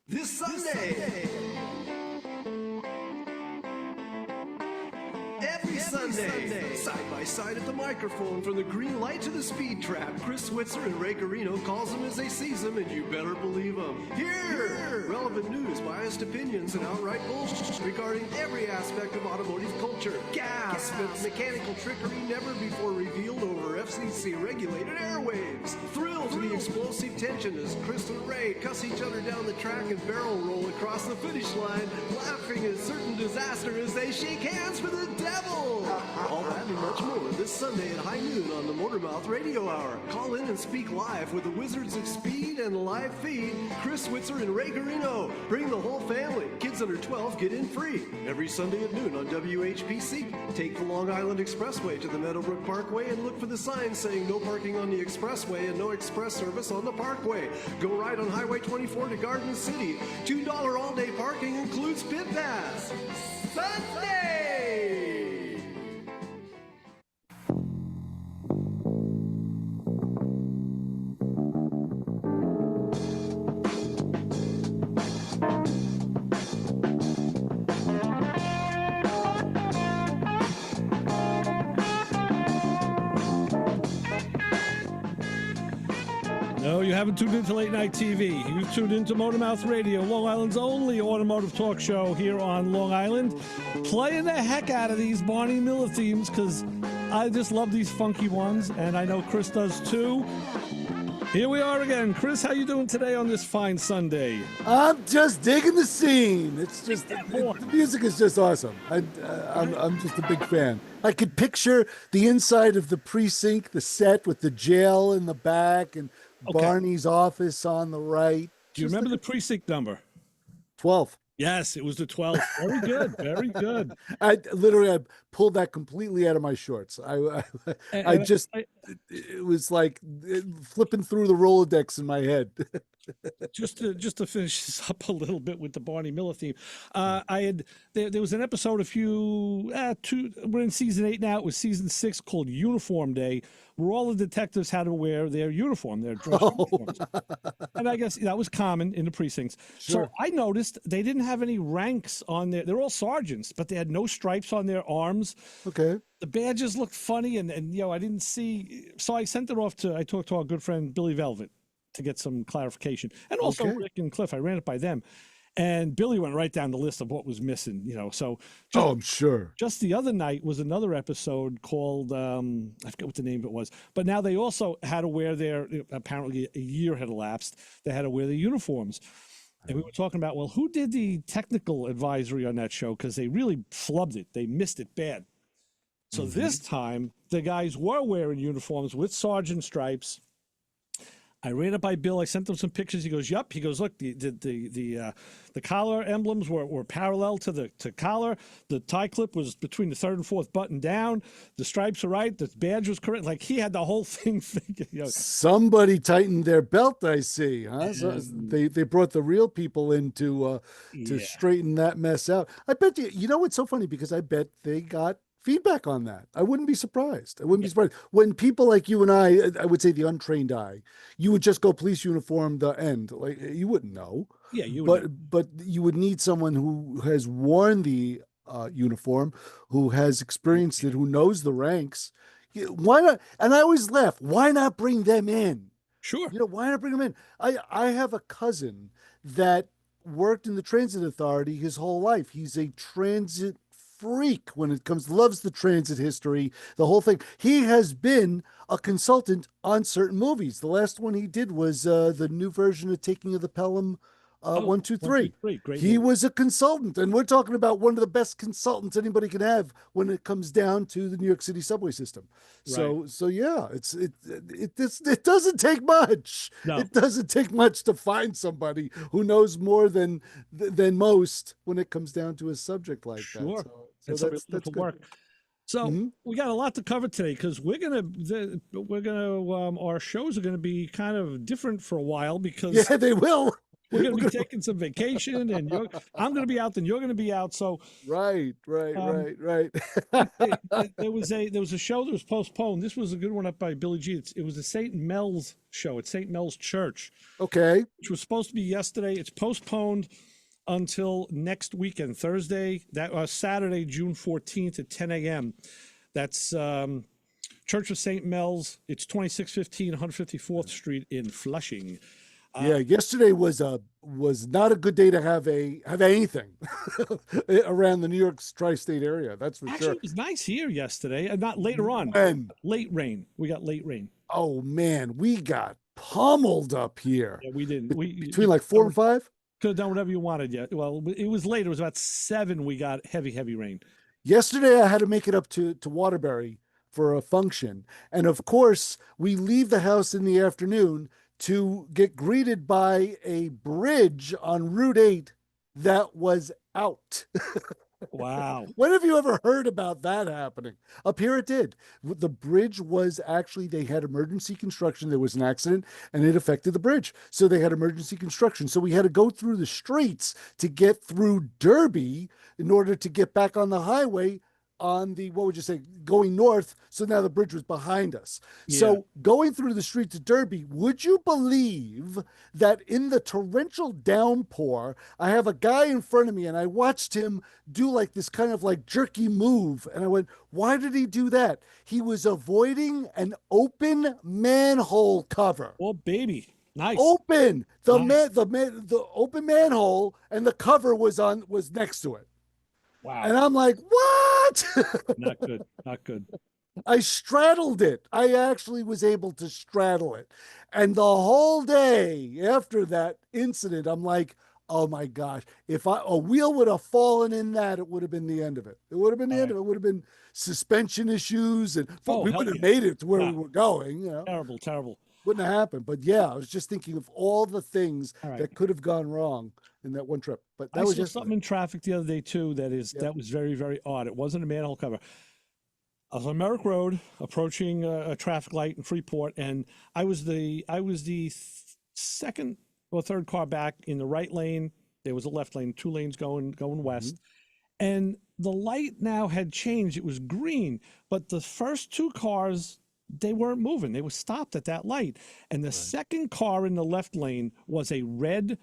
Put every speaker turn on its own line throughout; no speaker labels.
This Sunday. Every Sunday, side by side at the microphone, from the green light to the speed trap, Chris Switzer and Ray Carino calls them as they sees them, and you better believe them. Here, relevant news, biased opinions, and outright bullshit regarding every aspect of automotive culture. Gasp at mechanical trickery never before revealed over FCC-regulated airwaves. Thrill to the explosive tension as Chris and Ray cuss each other down the track and barrel roll across the finish line, laughing at certain disaster as they shake hands for the devil. All that and much more this Sunday at high noon on the Motormouth Radio Hour. Call in and speak live with the Wizards of Speed and live feed, Chris Switzer and Ray Garino. Bring the whole family. Kids under 12 get in free. Every Sunday at noon on WHPC. Take the Long Island Expressway to the Meadowbrook Parkway and look for the sign saying no parking on the expressway and no express service on the parkway. Go right on Highway 24 to Garden City. $2 all-day parking includes Pit Pass. Sunday!
No, you haven't tuned into Late Night TV. You've tuned into Motormouth Radio, Long Island's only automotive talk show here on Long Island. Playing the heck out of these Barney Miller themes because I just love these funky ones, and I know Chris does too. Here we are again. Chris, how you doing today on this fine Sunday?
I'm just digging the scene. It's just the music is just awesome. I'm just a big fan. I could picture the inside of the precinct, the set with the jail in the back and Barney's office on the right.
Do you remember the precinct number?
12.
Yes, it was the 12th. Very good, very good.
I pulled that completely out of my shorts. It was like flipping through the Rolodex in my head.
Just to finish this up a little bit with the Barney Miller theme, there was an episode we're in season 8 now. It was season 6 called Uniform Day, where all the detectives had to wear their uniform, their dress uniforms. And I guess that was common in the precincts.
Sure.
So I noticed they didn't have any ranks on their. They're all sergeants, but they had no stripes on their arms.
Okay.
The badges looked funny, and I didn't see. So I sent it off I talked to our good friend Billy Velvet to get some clarification, and also Rick and Cliff. I ran it by them, and Billy went right down the list of what was missing. So
I'm sure.
Just the other night was another episode called I forget what the name of it was, but now they also had to wear apparently a year had elapsed. They had to wear their uniforms, and we were talking about who did the technical advisory on that show, because they really flubbed it. They missed it bad. So this time the guys were wearing uniforms with sergeant stripes. I ran it by Bill. I sent him some pictures. He goes, "Yup." He goes, "Look, the collar emblems were parallel to the collar. The tie clip was between the third and fourth button down. The stripes are right. The badge was correct." Like, he had the whole thing figured.
Somebody tightened their belt, I see. Huh? So they brought the real people in to straighten that mess out. I bet you. You know, it's so funny because I bet they got feedback on that. I wouldn't be surprised. Be surprised when people like you and I would say the untrained eye, you would just go police uniform the end. Like, you wouldn't know.
Yeah, you would.
But you would need someone who has worn the uniform, who has experienced it, who knows the ranks. Why not? And I always laugh. Why not bring them in?
Sure.
Why not bring them in? I have a cousin that worked in the transit authority his whole life. He's a transit freak when it comes, loves the transit history, the whole thing. He has been a consultant on certain movies. The last one he did was the new version of Taking of the Pelham 1, 2, 3.
Great
he was a consultant, and we're talking about one of the best consultants anybody can have when it comes down to the New York City subway system.
Right.
So yeah, it doesn't take much.
No.
It doesn't take much to find somebody who knows more than most when it comes down to a subject like that. So that's good.
Work. So we got a lot to cover today, because our shows are gonna be kind of different for a while, because
they will.
we're going to be taking some vacation, and I'm going to be out, then you're going to be out. So
Right.
there was a show that was postponed. This was a good one up by Billy G. It was a St. Mel's show at St. Mel's Church,
Okay.
which was supposed to be yesterday. It's postponed until next weekend, Saturday, June 14th at 10 a.m. That's Church of St. Mel's. It's 2615 154th Street in Flushing.
Yeah, yesterday was not a good day to have anything around the New York tri-state area. That's for
Actually,
sure.
it was nice here yesterday, and not later on.
When?
Late rain. We got late rain.
Oh man, we got pummeled up here.
Yeah, we didn't.
Between like 4 and 5.
Could have done whatever you wanted. Yeah. Well, it was later. It was about 7. We got heavy rain.
Yesterday, I had to make it up to Waterbury for a function, and of course, we leave the house in the afternoon to get greeted by a bridge on Route 8 that was out.
Wow.
When have you ever heard about that happening? Up here it did. The bridge was actually, they had emergency construction. There was an accident and it affected the bridge. So they had emergency construction. So we had to go through the streets to get through Derby in order to get back on the highway on the, what would you say, going north. So now the bridge was behind us.
Yeah.
So going through the streets of Derby, would you believe that in the torrential downpour, I have a guy in front of me and I watched him do like this kind of like jerky move. And I went, why did he do that? He was avoiding an open manhole cover.
Oh, baby. Nice.
Open.
Nice.
The open manhole and the cover was next to it.
Wow.
And I'm like, what?
Not good. Not good.
I straddled it. I actually was able to straddle it. And the whole day after that incident, I'm like, oh my gosh, if a wheel would have fallen in that, it would have been the end of it. It would have been the end of it. It would have been suspension issues, and we would have made it to where we were going. You know,
Terrible.
Wouldn't have happened. But yeah, I was just thinking of all the things that could have gone wrong in that one trip. But that was just
something in traffic the other day too. That was very, very odd. It wasn't a manhole cover. I was on Merrick Road approaching a traffic light in Freeport, and I was the second or third car back in the right lane. There was a left lane, 2 lanes going west, and the light now had changed. It was green, but the first 2 cars, they weren't moving. They were stopped at that light. And the second car in the left lane was a red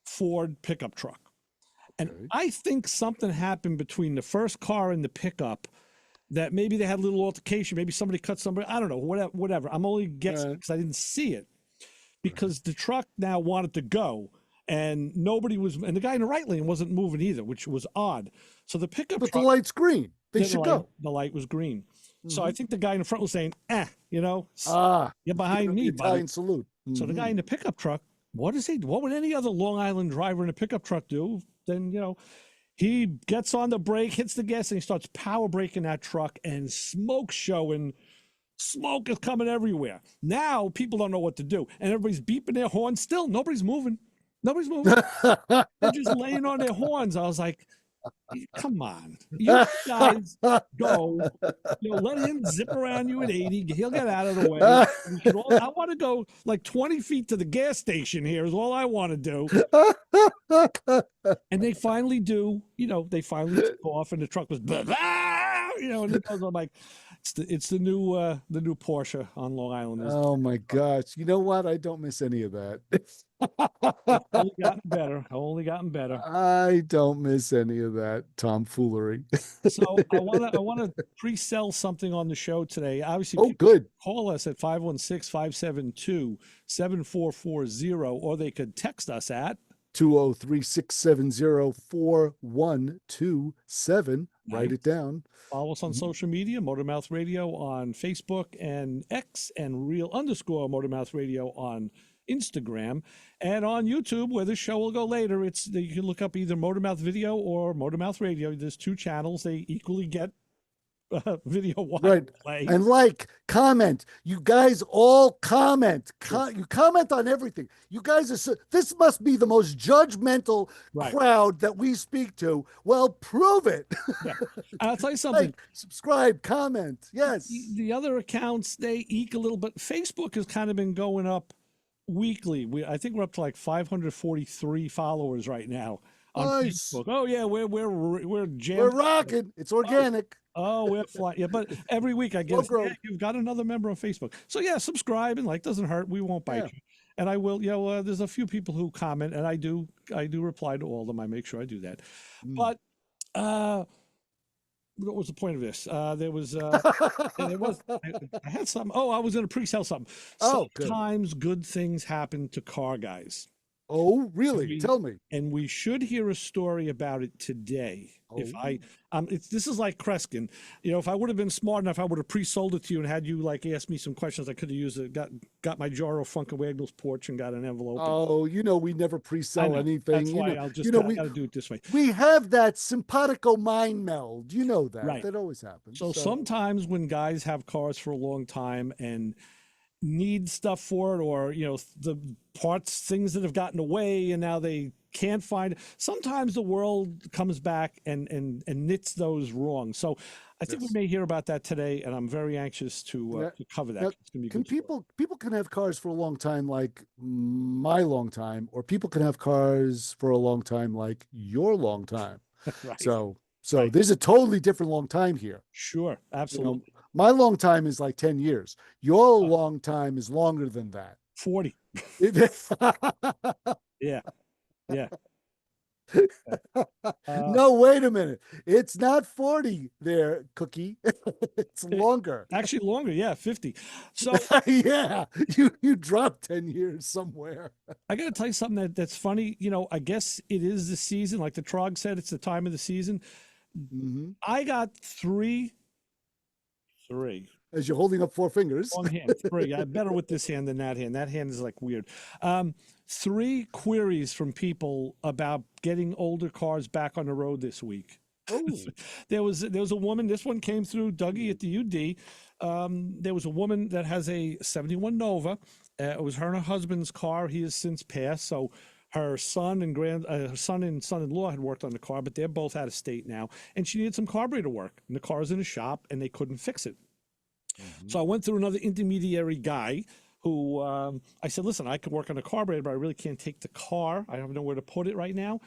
Ford pickup truck. And I think something happened between the first car and the pickup, that maybe they had a little altercation. Maybe somebody cut somebody. I don't know, whatever. I'm only guessing because I didn't see it. Because the truck now wanted to go, and nobody was, and the guy in the right lane wasn't moving either, which was odd. So the pickup truck,
the light's green. They should go.
The light was green. So I think the guy in the front was saying, you're behind me, buddy.
Italian salute.
So the guy in the pickup truck, what would any other Long Island driver in a pickup truck do? Then, he gets on the brake, hits the gas, and he starts power braking that truck, and smoke showing. Smoke is coming everywhere. Now people don't know what to do, and everybody's beeping their horns. Still, nobody's moving. They're just laying on their horns. I was like, come on, you guys go. Let him zip around you at 80. He'll get out of the way. I want to go like 20 feet to the gas station here is all I want to do. And they finally do. They finally took off, and the truck was, and I'm like, it's the new Porsche on Long Island.
Oh my gosh! You know what? I don't miss any of that.
Only gotten better.
I don't miss any of that tomfoolery.
So I want to pre-sell something on the show today. Obviously,
good.
Call us at 516-572-7440, or they could text us at
203-670-4127. Write it down.
Follow us on social media, Motormouth Radio on Facebook and X, and _Motormouth Radio on Instagram, and on YouTube, where this show will go later. You can look up either Motormouth Video or Motormouth Radio. There's 2 channels. They equally get video
right
play.
And comment. You guys all comment. You comment on everything. You guys are this must be the most judgmental crowd that we speak to. Well, prove it.
I'll tell you something.
Subscribe, comment. Yes.
The other accounts, they eke a little bit. Facebook has kind of been going up weekly. I think we're up to like 543 followers right now on
Nice.
Facebook. Oh yeah, we're
We're
jammed.
rocking. It's
Oh,
organic.
we're flying. Yeah, but every week I
Slow
get, yeah,
growth.
you've got another member on Facebook. So yeah, subscribe and like, doesn't hurt. We won't bite
Yeah.
you. And I will, there's a few people who comment, and I do reply to all of them. I make sure I do that.
Mm.
But what was the point of this? There was I had some. Oh, I was going to pre-sell something.
Oh, good.
Sometimes good things happen to car guys.
Oh, really? Tell me.
And we should hear a story about it today. If this is like Kreskin. If I would have been smart enough, I would have pre-sold it to you and had you like ask me some questions. I could have used it. Got my jar of Funkawagnall's porch and got an envelope.
Oh, we never pre-sell anything.
That's why I'll just
we
got to do it this way.
We have that simpatico mind meld. You know that.
Right.
That always happens.
So sometimes when guys have cars for a long time and need stuff for it, or the parts, things that have gotten away and now they can't find it, sometimes the world comes back and knits those wrong. So I think we may hear about that today, and I'm very anxious to cover that.
Now,
it's gonna be
can
good story.
people can have cars for a long time like my long time, or people can have cars for a long time like your long time.
Right.
So there's a totally different long time here.
Sure, absolutely.
My long time is like 10 years. Your long time is longer than that.
40. Yeah.
No, wait a minute. It's not 40 there, Cookie. It's longer.
Actually longer, yeah, 50. So
yeah, you dropped 10 years somewhere.
I got to tell you something that's funny. I guess it is the season. Like the Trog said, it's the time of the season.
Mm-hmm.
I got three.
As you're holding up 4 fingers.
Long hand, 3. I better with this hand than that hand. That hand is like weird. 3 queries from people about getting older cars back on the road this week.
Oh.
There was a woman. This one came through Dougie at the UD. There was a woman that has a 71 Nova. It was her and her husband's car. He has since passed. So her son and her son and son-in-law had worked on the car, but they're both out of state now. And she needed some carburetor work. And the car's in a shop, and they couldn't fix it. Mm-hmm. So I went through another intermediary guy who I said, listen, I could work on a carburetor, but I really can't take the car. I have nowhere to put it right now.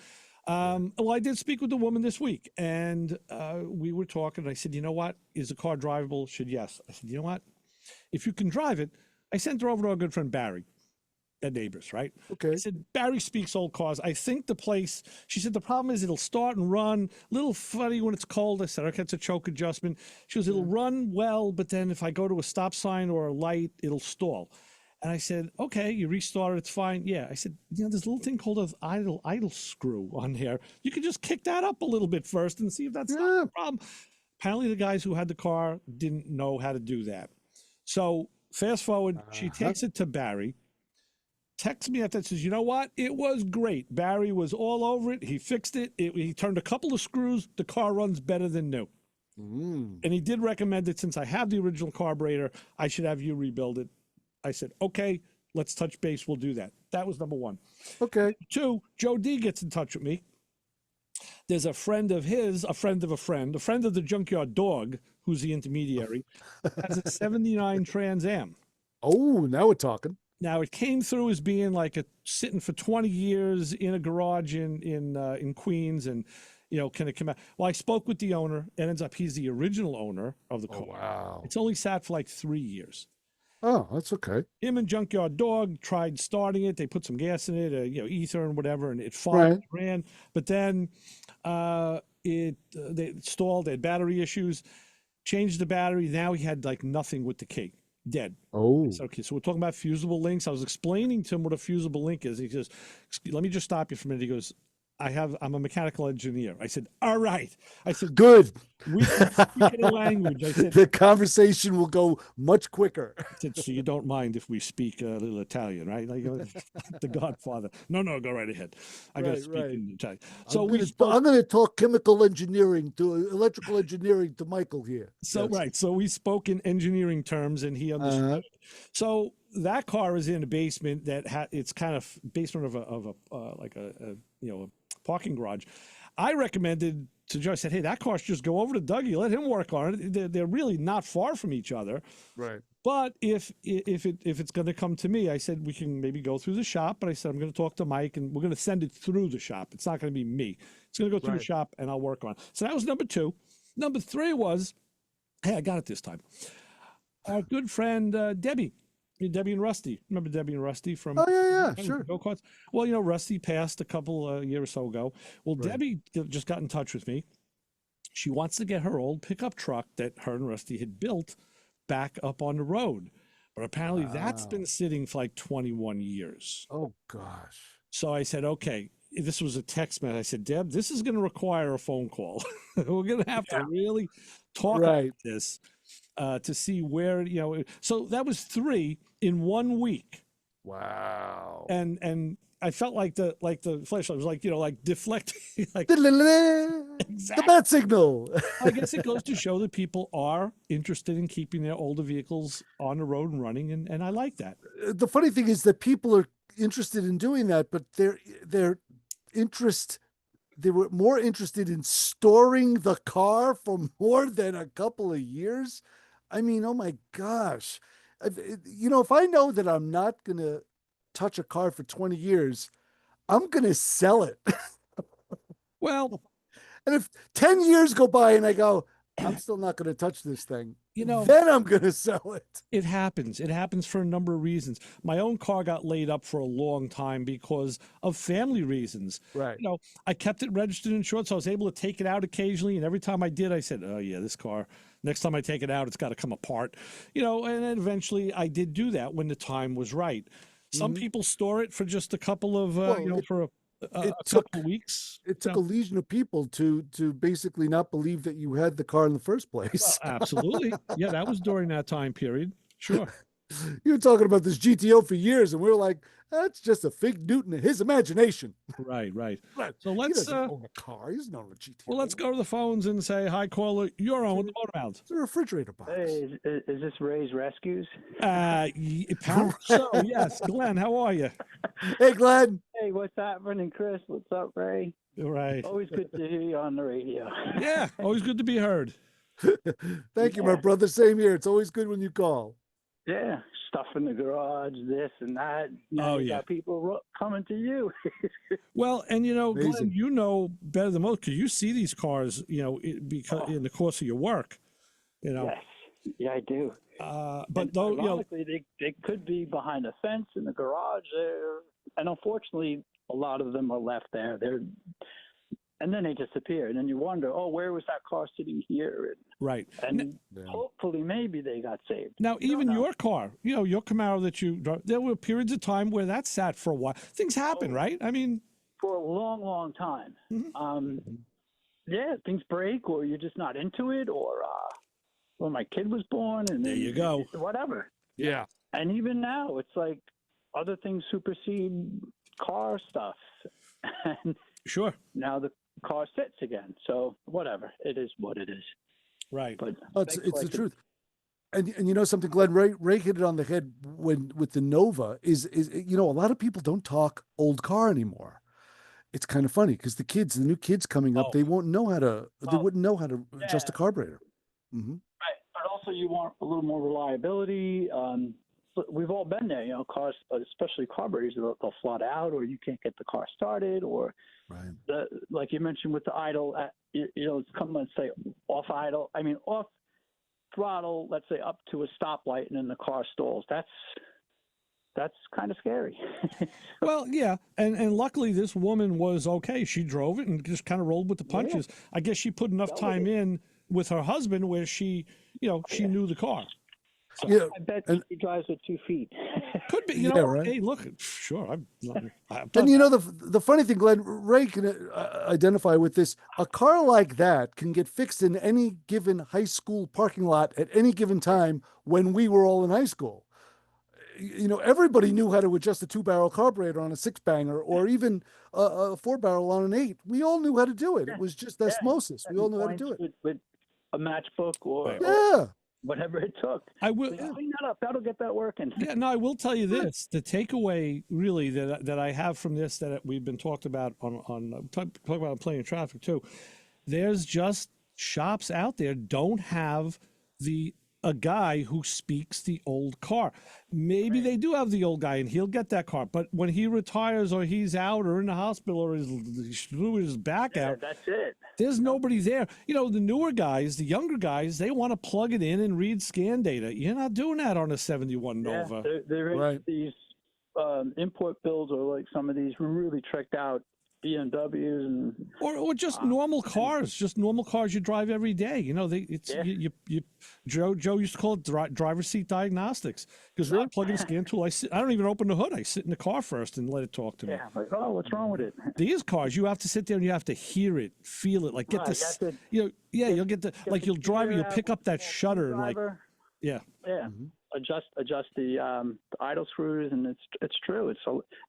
Well, I did speak with the woman this week, and we were talking, and I said, you know what? Is the car drivable? She said, yes. I said, you know what? If you can drive it, I sent her over to our good friend Barry at Neighbors, right?
Okay.
I said, Barry speaks old cars. I think the place, she said, the problem is it'll start and run, a little funny when it's cold. I said, okay, it's a choke adjustment. She goes, it'll run well, but then if I go to a stop sign or a light, it'll stall. And I said, okay, you restart it, it's fine. Yeah. I said, there's a little thing called an idle screw on here. You can just kick that up a little bit first and see if that's not the problem. Apparently the guys who had the car didn't know how to do that. So fast forward, she takes it to Barry, texts me after that, says, you know what? It was great. Barry was all over it. He fixed it. He turned a couple of screws. The car runs better than new. And he did recommend it, since I have the original carburetor, I should have you rebuild it. I said, okay, let's touch base. We'll do that. That was number 1.
Okay.
2, Joe D gets in touch with me. There's a friend of his, a friend of the junkyard dog, who's the intermediary, has a 79 Trans Am.
Oh, now we're talking.
Now it came through as being like sitting for 20 years in a garage in Queens, and can it come out? Well, I spoke with the owner. It ends up he's the original owner of the car.
Oh, wow.
It's only sat for like 3 years.
Oh, that's okay.
Him and Junkyard Dog tried starting it. They put some gas in it, ether and whatever, and it fired, ran. But then they stalled. They had battery issues. Changed the battery. Now he had like nothing with the key. Dead.
Oh.
I said, okay, so we're talking about fusible links. I was explaining to him what a fusible link is. He says, let me just stop you for a minute. He goes, I'm a mechanical engineer. I said, all right. I said,
good.
We can speak a language. I said,
the conversation will go much quicker.
I said, so you don't mind if we speak a little Italian, right? Like the Godfather. No, go right ahead. I got to speak in Italian. So
I'm going to talk chemical engineering to electrical engineering to Michael here.
So So we spoke in engineering terms, and he understood. So that car is in a basement it's kind of basement of a parking garage. I recommended to Joe, I said, hey, that car should just go over to Dougie, let him work on it. They're really not far from each other.
Right.
But if it's going to come to me, I said we can maybe go through the shop. But I said I'm going to talk to Mike, and we're going to send it through the shop. It's not going to be me. It's going to go through the
Right.
shop, and I'll work on it. So that was number 2. Number 3 was, hey, I got it this time. Our good friend Debbie and Rusty. Remember Debbie and Rusty from
Oh yeah, sure.
go-karts? Well, Rusty passed a couple years or so ago. Well,
Right.
Debbie just got in touch with me. She wants to get her old pickup truck that her and Rusty had built back up on the road. But apparently that's
Wow.
been sitting for like 21 years.
Oh gosh.
So I said, okay, this was a text message. I said, Deb, this is going to require a phone call. We're going to have to really talk about
Right.
this to see where, so that was 3 in 1 week.
Wow.
And I felt like the flashlight was like, like deflecting, like
The bat signal.
I guess it goes to show that people are interested in keeping their older vehicles on the road and running, and I like that.
The funny thing is that people are interested in doing that, but their interest, they were more interested in storing the car for more than a couple of years. I mean, oh my gosh. If I know that I'm not going to touch a car for 20 years, I'm going to sell it.
Well,
And if 10 years go by and I go, I'm still not going to touch this thing,
then
I'm going to sell it.
it happens. It happens for a number of reasons. My own car got laid up for a long time because of family reasons.
Right.
I kept it registered and insured, so I was able to take it out occasionally. And every time I did, I said, oh, yeah, this car, next time I take it out, it's got to come apart. And then eventually I did do that when the time was right. Some people store it for just a couple of, for a couple of weeks.
It took a legion of people to basically not believe that you had the car in the first place.
Well, absolutely. Yeah, that was during that time period. Sure.
You were talking about this GTO for years, and we were like, that's just a Fig Newton in his imagination.
Right.
Right.
So
He
let's
doesn't own a car. He's not a GTO.
well, let's go to the phones and say, hi, caller, you're on the motor mouth.
It's a refrigerator box.
Hey, is this Ray's Rescues?
Apparently so, yes. Glenn, how are you?
Hey, Glenn.
Hey, what's happening, Chris? What's up, Ray?
Right.
Always good to hear you on the radio.
Yeah, always good to be heard.
Thank you, my brother. Same here. It's always good when you call.
Yeah, stuff in the garage, this and that. Now you got people coming to you.
Well, and
Amazing.
Glenn, better than most because you see these cars, because in the course of your work,
Yes, yeah, I do.
But though,
ironically, they could be behind a fence in the garage there, and unfortunately, a lot of them are left there. And then they disappear, and then you wonder, oh, where was that car sitting here?
right.
And hopefully, maybe they got saved.
Now, even
know.
your car, your Camaro that you drove, there were periods of time where that sat for a while. Things happen, right? I mean,
For a long, long time.
Mhm.
Yeah, things break, or you're just not into it, or well, my kid was born, and
there you go.
whatever.
Yeah.
And even now, it's like other things supersede car stuff, and
Sure.
now the car sits again. So whatever, it is what it is.
Right.
But
It's the truth. And you know something, Glenn, Ray hit it on the head with the Nova is a lot of people don't talk old car anymore. It's kind of funny because the new kids coming up, they won't know how to, they wouldn't know how to adjust a carburetor. Mm-hmm.
Right, but also you want a little more reliability. We've all been there, cars, especially carburetors, they'll flat out, or you can't get the car started, or like you mentioned with the idle, it's come, let's say, off throttle, let's say up to a stoplight, and then the car stalls. That's kind of scary.
Well, yeah, and luckily this woman was okay. She drove it and just kind of rolled with the punches. I guess she put enough time in with her husband where she, she knew the car. So,
Yeah,
I bet he drives with 2 feet.
could be,
right.
Hey, look, sure.
And the funny thing, Glenn, Ray can identify with this. A car like that can get fixed in any given high school parking lot at any given time when we were all in high school. Everybody knew how to adjust a 2-barrel carburetor on a 6-banger or even a 4-barrel on an 8. We all knew how to do it. It was just osmosis. We all knew how to do it.
With a matchbook or whatever it took.
I will
clean that up. That'll get that working.
Yeah, no, I will tell you this: the takeaway, really, that I have from this that we've been talked about talk about playing traffic too. There's just shops out there don't have the a guy who speaks the old car. Maybe they do have the old guy and he'll get that car. But when he retires or he's out or in the hospital or he threw his back out,
that's it.
there's nobody there. You know, the newer guys, the younger guys, they want to plug it in and read scan data. You're not doing that on a 71 Nova.
They're
Right.
these import builds or like some of these really tricked out BMWs and
Or just normal cars, just normal cars you drive every day. You know, Joe used to call it driver's seat diagnostics because really plug in a scan tool. I don't even open the hood. I sit in the car first and let it talk to me.
yeah, like, oh, what's wrong with it?
These cars, you have to sit there and you have to hear it, feel it, like get
Right,
this.
you have to
You'll get the like you'll drive, you'll pick up that shutter and like yeah.
Adjust the idle screws, and it's true.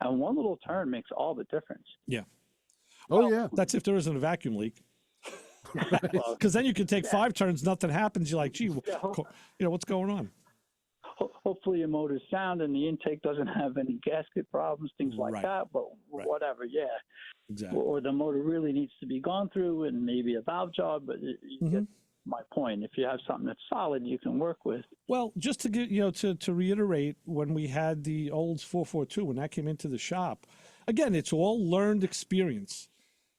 And one little turn makes all the difference.
Yeah.
Oh yeah.
That's if there isn't a vacuum leak. Because then you can take 5 turns, nothing happens. You're like, gee, what's going on?
Hopefully your motor's sound and the intake doesn't have any gasket problems, things like that. But whatever,
Exactly.
Or the motor really needs to be gone through, and maybe a valve job. But you get my point. If you have something that's solid, you can work with.
Well, just to get to reiterate, when we had the old 442, when that came into the shop, again, it's all learned experience.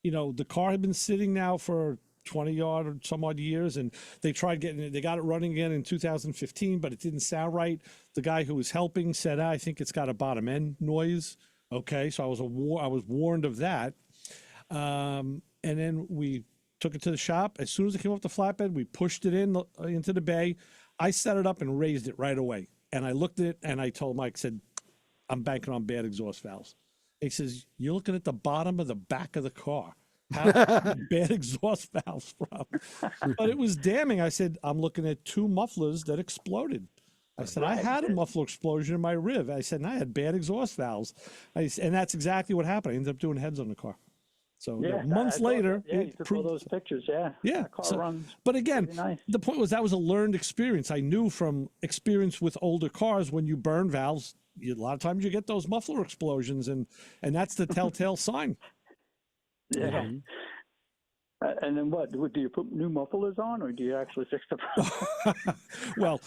You know, the car had been sitting now for 20 odd or some odd years, and they tried getting it. They got it running again in 2015, but it didn't sound right. The guy who was helping said, I think it's got a bottom end noise. Okay, so I was warned of that. And then we took it to the shop. As soon as it came off the flatbed, we pushed it into the bay. I set it up and raised it right away. And I looked at it and I told Mike, said, I'm banking on bad exhaust valves. He says, you're looking at the bottom of the back of the car. How bad exhaust valves from? But it was damning. I said, I'm looking at 2 mufflers that exploded. I said, I had a muffler explosion in my rib. I said, and I had bad exhaust valves. And that's exactly what happened. I ended up doing heads on the car. So months later,
you took all those pictures. Yeah.
Yeah.
Car runs
but again,
nice.
The point was that was a learned experience. I knew from experience with older cars, when you burn valves, a lot of times you get those muffler explosions, and that's the telltale sign.
Yeah. And then what? Do you put new mufflers on, or do you actually fix the problem?
Well,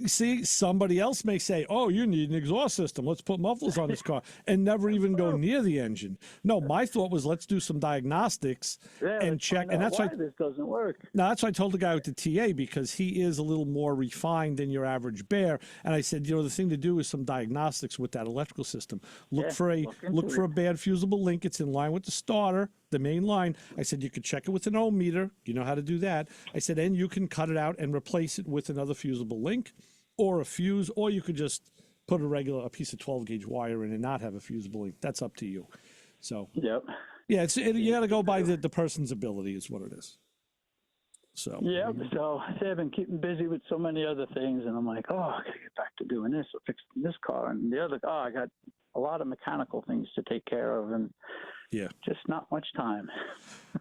see, somebody else may say, oh, you need an exhaust system. Let's put mufflers on this car, and never even go near the engine. No, my thought was, let's do some diagnostics and check. And that's why
this doesn't work.
No, that's why I told the guy with the TA, because he is a little more refined than your average bear. And I said, the thing to do is some diagnostics with that electrical system. Look for a bad fusible link. It's in line with the starter, the main line. I said, you could check it with an ohm meter. You know how to do that. I said, and you can cut it out and replace it with another fusible link or a fuse, or you could just put a piece of 12 gauge wire in and not have a fusible link. That's up to you. So,
yeah,
you got to go by the person's ability is what it is. So,
so I've been keeping busy with so many other things, and I'm like, oh, I got to get back to doing this or fixing this car and the other. I got a lot of mechanical things to take care of, and just not much time.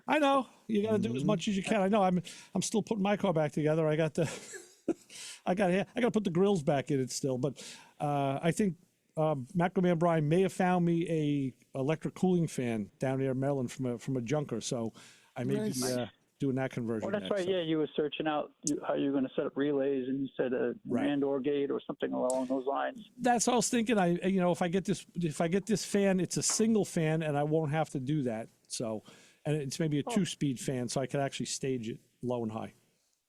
I know you got to do as much as you can. I know I'm still putting my car back together. I got to put the grills back in it still, but I think Matcoman Brian may have found me a electric cooling fan down there in Maryland from a junker, so I may be doing that conversion.
Oh, that's right. So. Yeah, you were searching out how you're going to set up relays, and you said a and/or gate or something along those lines.
That's what I was thinking. If I get this fan, it's a single fan, and I won't have to do that. So, and it's maybe a 2-speed fan, so I could actually stage it low and high.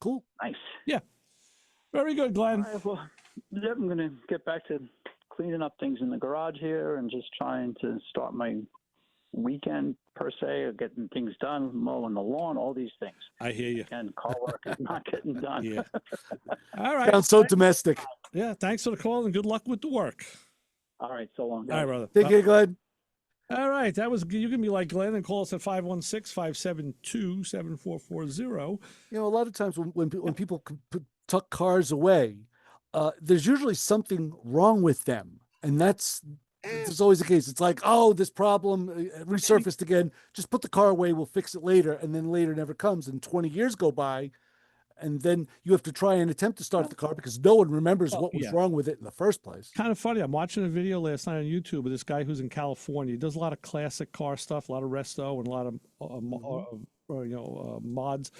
Cool.
Nice.
Yeah. Very good, Glenn.
All right, well, I'm going to get back to cleaning up things in the garage here and just trying to start my weekend per se, or getting things done, mowing the lawn, all these things.
I hear you.
And car work is not getting done.
Yeah. All right.
Sounds so domestic.
Yeah. Thanks for the call and good luck with the work.
All right. So long. Guys.
All right, brother.
Take care, Glenn.
All right. You can be like Glenn and call us at 516-572-7440.
A lot of times when people tuck cars away, there's usually something wrong with them, and that's always the case. It's like, oh, this problem resurfaced again. Just put the car away. We'll fix it later. And then later never comes. And 20 years go by. And then you have to try and attempt to start the car because no one remembers what was wrong with it in the first place.
Kind of funny. I'm watching a video last night on YouTube of this guy who's in California. He does a lot of classic car stuff, a lot of resto and a lot of mods.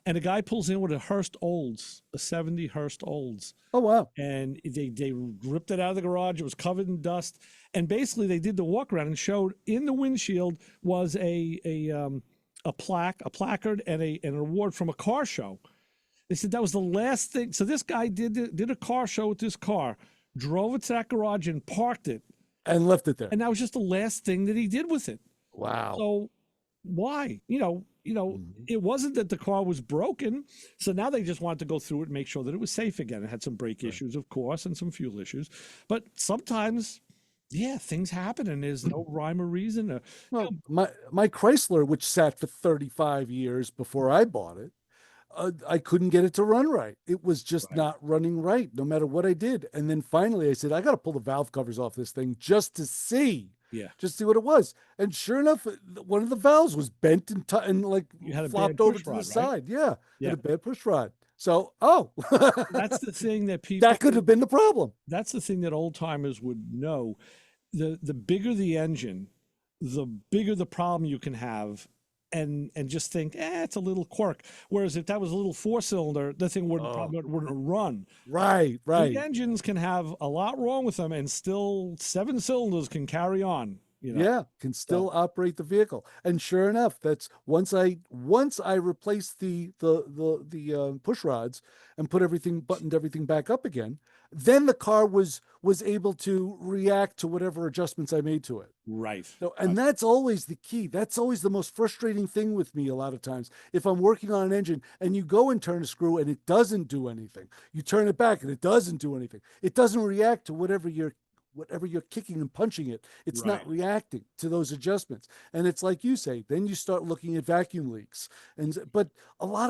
And a guy pulls in with a Hearst Olds, a 70 Hearst Olds.
Oh, wow.
And they ripped it out of the garage. It was covered in dust. And basically they did the walk around and showed in the windshield was a placard and an award from a car show. They said that was the last thing. So this guy did a car show with this car, drove it to that garage and parked it.
And left it there.
And that was just the last thing that he did with it.
Wow.
So why? It wasn't that the car was broken. So now they just wanted to go through it and make sure that it was safe again. It had some brake issues, of course, and some fuel issues. But sometimes, things happen and there's no rhyme or reason.
Well, my Chrysler, which sat for 35 years before I bought it, I couldn't get it to run right. It was just not running right, no matter what I did. And then finally I said, I got to pull the valve covers off this thing just to see.
Yeah.
Just see what it was. And sure enough, one of the valves was bent and like flopped over to the side. Yeah. Had a bad push rod. So,
that's the thing that people,
that could have been the problem.
That's the thing that old timers would know. The bigger the engine, the bigger the problem you can have. And just think, it's a little quirk. Whereas if that was a little 4-cylinder, the thing wouldn't run.
Right.
Big engines can have a lot wrong with them, and still 7 cylinders can carry on.
Yeah, can still operate the vehicle. And sure enough, that's once I replaced the push rods and buttoned everything back up again, then the car was able to react to whatever adjustments I made to it.
Right.
So, and that's always the key. That's always the most frustrating thing with me a lot of times. If I'm working on an engine and you go and turn a screw and it doesn't do anything, you turn it back and it doesn't do anything. It doesn't react to whatever you're kicking and punching it. It's not reacting to those adjustments. And it's like you say, then you start looking at vacuum leaks. But a lot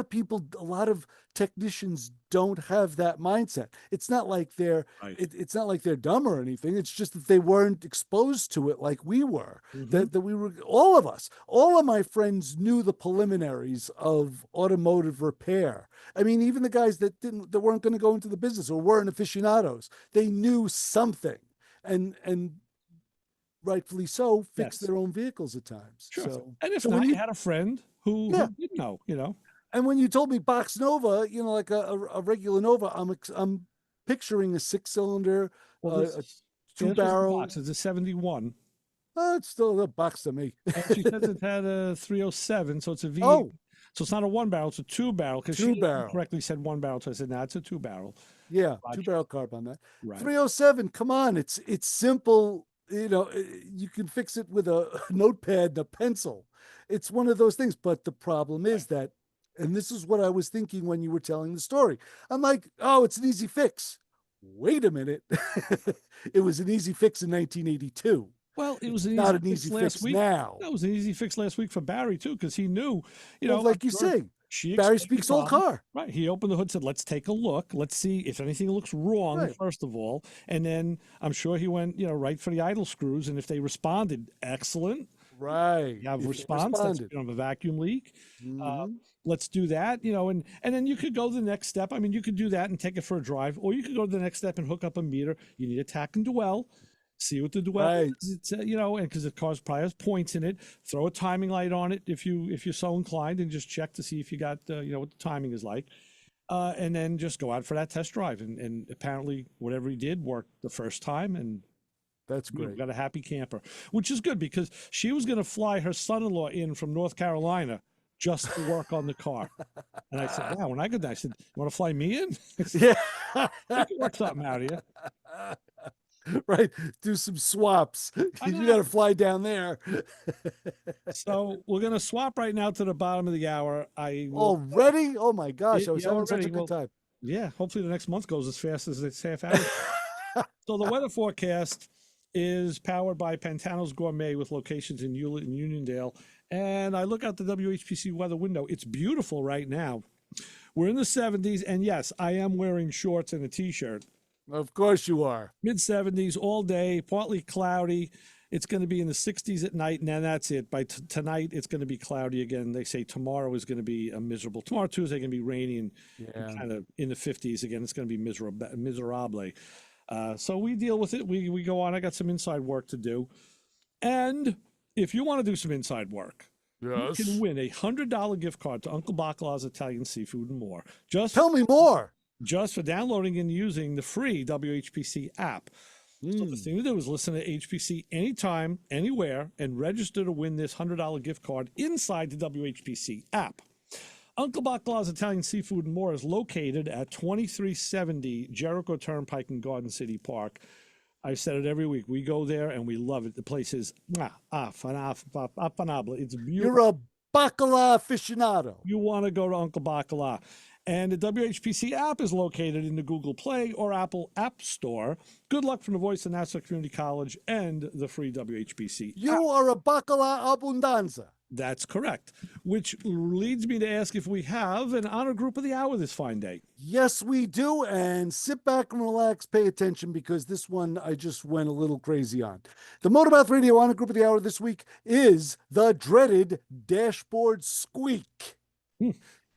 of technicians don't have that mindset. It's not like it's not like they're dumb or anything. It's just that they weren't exposed to it like we were. That we were, all of my friends knew the preliminaries of automotive repair. I mean, even the guys that weren't going to go into the business or weren't aficionados, they knew something. And rightfully so, fix their own vehicles at times.
Sure.
So,
and if not, you had a friend who did know,
And when you told me box Nova, like a regular Nova, I'm picturing a 6-cylinder, a 2-barrel.
It's a 71.
It's still a box to me.
And she says it had a 307, so it's a V.
Oh.
So it's not a 1-barrel, it's a 2-barrel. Because she correctly said 1-barrel, so I said, it's a 2-barrel.
Yeah, 2-barrel carb on that.
Right.
307, come on, it's simple. You can fix it with a notepad and a pencil. It's one of those things. But the problem is that, and this is what I was thinking when you were telling the story. I'm like, it's an easy fix. Wait a minute. It was an easy fix in 1982.
Well, it was
not an easy fix now.
That was an easy fix last week for Barry too, because he knew,
like you say, Barry speaks old car.
Right. He opened the hood, said, let's take a look. Let's see if anything looks wrong, first of all. And then I'm sure he went, right for the idle screws. And if they responded, excellent.
Right.
You have a response. That's a vacuum leak. Let's do that, and then you could go to the next step. I mean, you could do that and take it for a drive, or you could go to the next step and hook up a meter. You need a tack and dwell. See what the dwell is. It's, and because the car probably has points in it, throw a timing light on it if you're so inclined, and just check to see if you got what the timing is like, and then just go out for that test drive. And apparently whatever he did worked the first time, and
that's great.
We got a happy camper, which is good because she was going to fly her son-in-law in from North Carolina just to work on the car. And I said, when I get that, I said, you want to fly me in?
Yeah.
I can work something out here.
Right, do some swaps. You got to fly down there.
So we're gonna swap right now to the bottom of the hour.
Already? Oh my gosh, I was having such a good time.
Yeah, hopefully the next month goes as fast as it's half hour. So the weather forecast is powered by Pantano's Gourmet with locations in Hewlett and Uniondale. And I look out the WHPC weather window. It's beautiful right now. We're in the 70s, and yes, I am wearing shorts and a t-shirt.
Of course you are.
Mid-70s all day, partly cloudy. It's going to be in the 60s at night, and then that's it. By tonight, it's going to be cloudy again. They say tomorrow is going to be miserable. Tomorrow, Tuesday, going to be rainy and kind of in the 50s again. It's going to be miserable. So we deal with it. We go on. I got some inside work to do. And if you want to do some inside work, You can win a $100 gift card to Uncle Bacala's Italian Seafood and More.
Tell me more.
Just for downloading and using the free WHPC app. So the thing to do is listen to HPC anytime, anywhere, and register to win this $100 gift card inside the WHPC app. Uncle Bacala's Italian Seafood and More is located at 2370 Jericho Turnpike in Garden City Park. I said it every week. We go there and we love it. The place is phenomenal. It's beautiful.
You're a bacala aficionado.
You want to go to Uncle Bacala. And the WHPC app is located in the Google Play or Apple App Store. Good luck from the voice of Nassau Community College and the free WHPC
You are a bacala abundanza.
That's correct. Which leads me to ask if we have an honor group of the hour this fine day.
Yes, we do. And sit back and relax, pay attention, because this one I just went a little crazy on. The Motormouth Radio honor group of the hour this week is the dreaded dashboard squeak.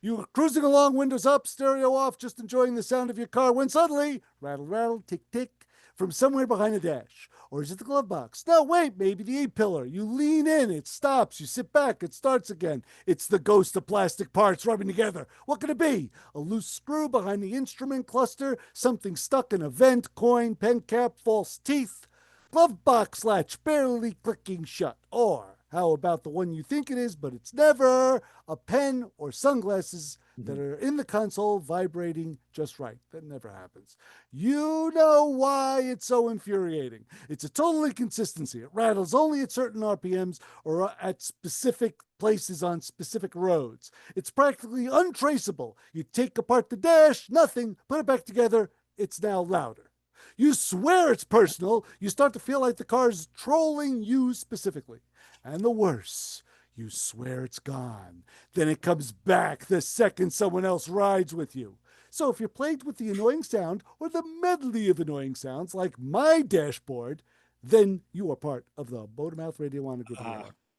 You were cruising along, windows up, stereo off, just enjoying the sound of your car, when suddenly, rattle, rattle, tick, tick, from somewhere behind the dash. Or is it the glove box? No, wait, maybe the E-pillar. You lean in, it stops. You sit back, it starts again. It's the ghost of plastic parts rubbing together. What could it be? A loose screw behind the instrument cluster, something stuck in a vent, coin, pen cap, false teeth, glove box latch barely clicking shut. Or how about the one you think it is, but it's never, a pen or sunglasses that are in the console vibrating just right. That never happens. You know why it's so infuriating. It's a total inconsistency. It rattles only at certain RPMs or at specific places on specific roads. It's practically untraceable. You take apart the dash, nothing, put it back together, it's now louder. You swear it's personal. You start to feel like the car's trolling you specifically. And the worse, you swear it's gone. Then it comes back the second someone else rides with you. So if you're plagued with the annoying sound or the medley of annoying sounds like my dashboard, then you are part of the Motormouth Radio honor group.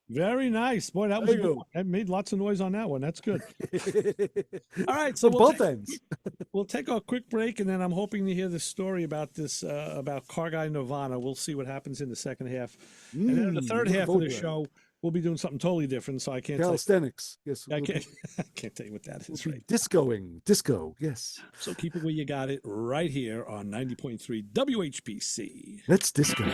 Very nice. Boy, that was a good one. I made lots of noise on that one. That's good. All right. So
both ends.
We'll take a quick break, and then I'm hoping to hear the story about this, about Car Guy Nirvana. We'll see what happens in the second half. And then in the third half of the show, we'll be doing something totally different. So I can't
calisthenics. Yes.
I can't tell you what that is. Right.
Disco. Yes.
So keep it where you got it right here on 90.3 WHPC.
Let's disco.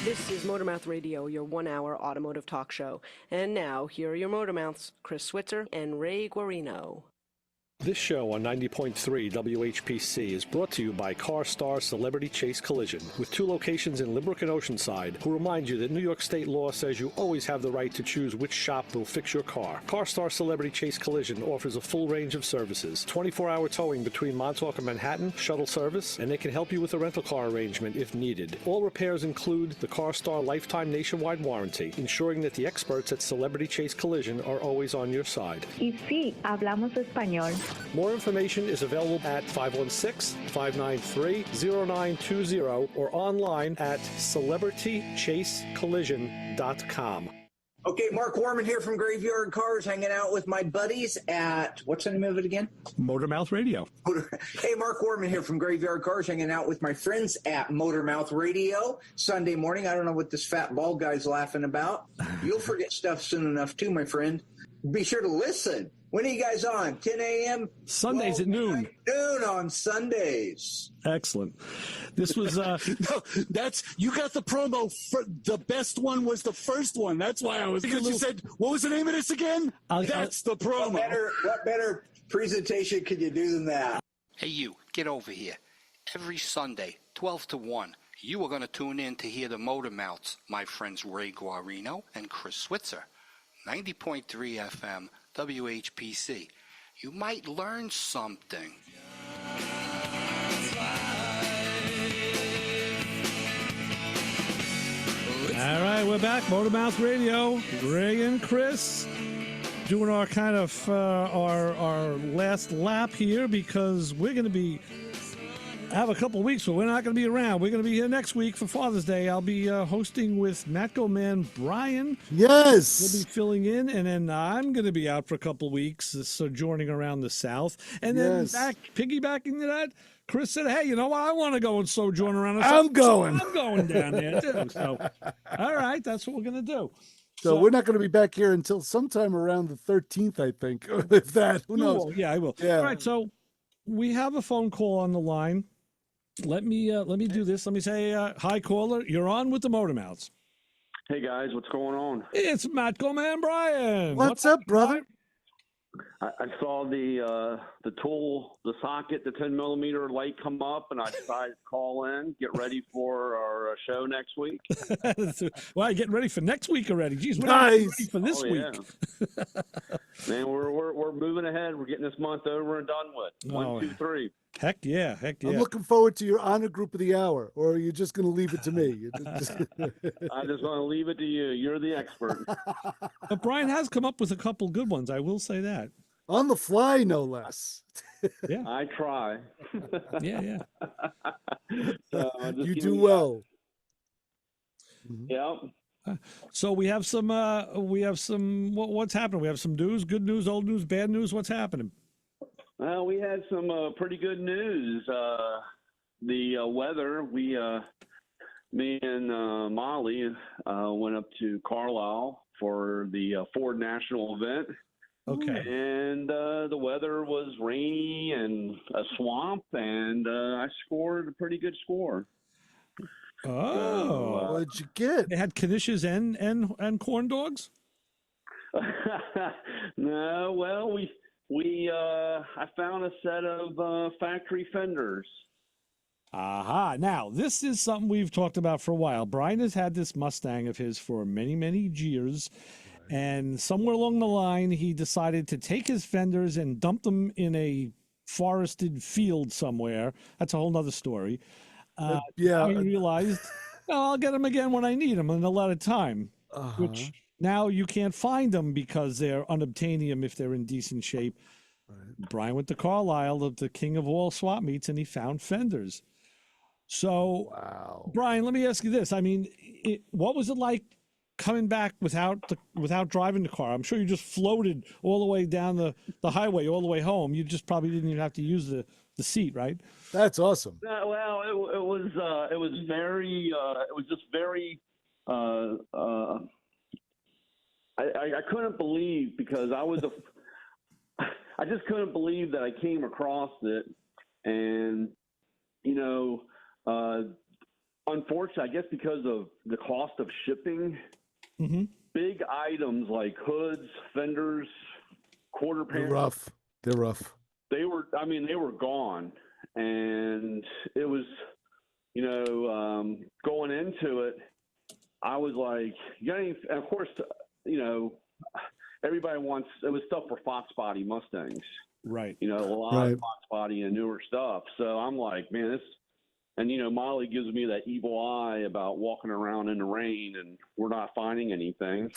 This is Motormouth Radio, your 1-hour automotive talk show. And now, here are your Motormouths, Chris Switzer and Ray Guarino.
This show on 90.3 WHPC is brought to you by CarStar Celebrity Chase Collision, with 2 locations in Limerick and Oceanside, who remind you that New York State law says you always have the right to choose which shop will fix your car. CarStar Celebrity Chase Collision offers a full range of services, 24-hour towing between Montauk and Manhattan, shuttle service, and they can help you with a rental car arrangement if needed. All repairs include the CarStar Lifetime Nationwide Warranty, ensuring that the experts at Celebrity Chase Collision are always on your side.
Y sí, hablamos español.
More information is available at 516-593-0920 or online at celebritychasecollision.com.
Okay, Mark Warman here from Graveyard Cars, hanging out with my buddies at, what's the name of it again?
Motormouth Radio.
Hey, Mark Warman here from Graveyard Cars, hanging out with my friends at Motormouth Radio. Sunday morning, I don't know what this fat bald guy's laughing about. You'll forget stuff soon enough too, my friend. Be sure to listen. When are you guys on? 10 a.m.?
Sundays at noon.
Noon on Sundays.
Excellent. This was
no, that's you got the promo for the best one was the first one. That's why I was because you said what was the name of this again? That's the promo.
What better presentation could you do than that?
Hey you, get over here. Every Sunday, 12 to 1, you are going to tune in to hear the Motormouths, my friends Ray Guarino and Chris Switzer. 90.3 FM, WHPC. You might learn something.
All right, we're back. Motormouth Radio. Ray and Chris doing our kind of our last lap here because we're going to be I have a couple of weeks, but we're not going to be around. We're going to be here next week for Father's Day. I'll be hosting with Matcoman Brian.
Yes.
We'll be filling in, and then I'm going to be out for a couple of weeks, sojourning around the South. And then piggybacking to that, Chris said, hey, you know what? I want to go and sojourn around the South.
I'm going.
So I'm going down there, too. So, all right, that's what we're going to do.
So we're not going to be back here until sometime around the 13th, I think. If that, who knows?
Yeah, I will.
Yeah.
All right, so we have a phone call on the line. Let me do this. Let me say, hi, caller. You're on with the Motor Mouths.
Hey, guys. What's going on?
It's Matcoman Brian.
What's up, brother?
I saw the tool, the socket, the 10 millimeter light come up, and I decided to call in, get ready for our show next week.
Well, getting ready for next week already. Jeez, we're
nice.
ready for this week.
Man, we're moving ahead. We're getting this month over and done with. 1, 2, 3.
Heck yeah.
I'm looking forward to your honor group of the hour, or are you just going to leave it to me?
I'm just going to leave it to you. You're the expert.
But Brian has come up with a couple good ones. I will say that.
On the fly, no less.
Yeah.
I try.
Yeah.
You do well.
Yeah.
So we have some what's happening? We have some news, good news, old news, bad news. What's happening?
Well, we had some pretty good news. The weather, me and Molly went up to Carlisle for the Ford National event.
Okay.
And the weather was rainy and a swamp, and I scored a pretty good score.
Oh,
what'd you get?
They had knishes and corn dogs.
No, well, I found a set of factory fenders.
Aha. Now, this is something we've talked about for a while. Brian has had this Mustang of his for many, many years. And somewhere along the line, he decided to take his fenders and dump them in a forested field somewhere. That's a whole nother story.
Yeah.
He realized, I'll get them again when I need them in a lot of time. Which now you can't find them because they're unobtainium if they're in decent shape. Right. Brian went to Carlisle, the king of all swap meets, and he found fenders. So,
wow.
Brian, let me ask you this. I mean, what was it like coming back without driving the car? I'm sure you just floated all the way down the highway, all the way home. You just probably didn't even have to use the seat, right?
That's awesome.
Well, it was just very. I couldn't believe because I just couldn't believe that I came across it, and unfortunately, I guess because of the cost of shipping, big items like hoods, fenders, quarter panels.
They're rough. They
were gone, and it was, going into it, I was like, and of course, everybody wants, it was stuff for Fox body Mustangs.
Right.
A lot of Fox body and newer stuff. So I'm like, man, this, and Molly gives me that evil eye about walking around in the rain and we're not finding anything.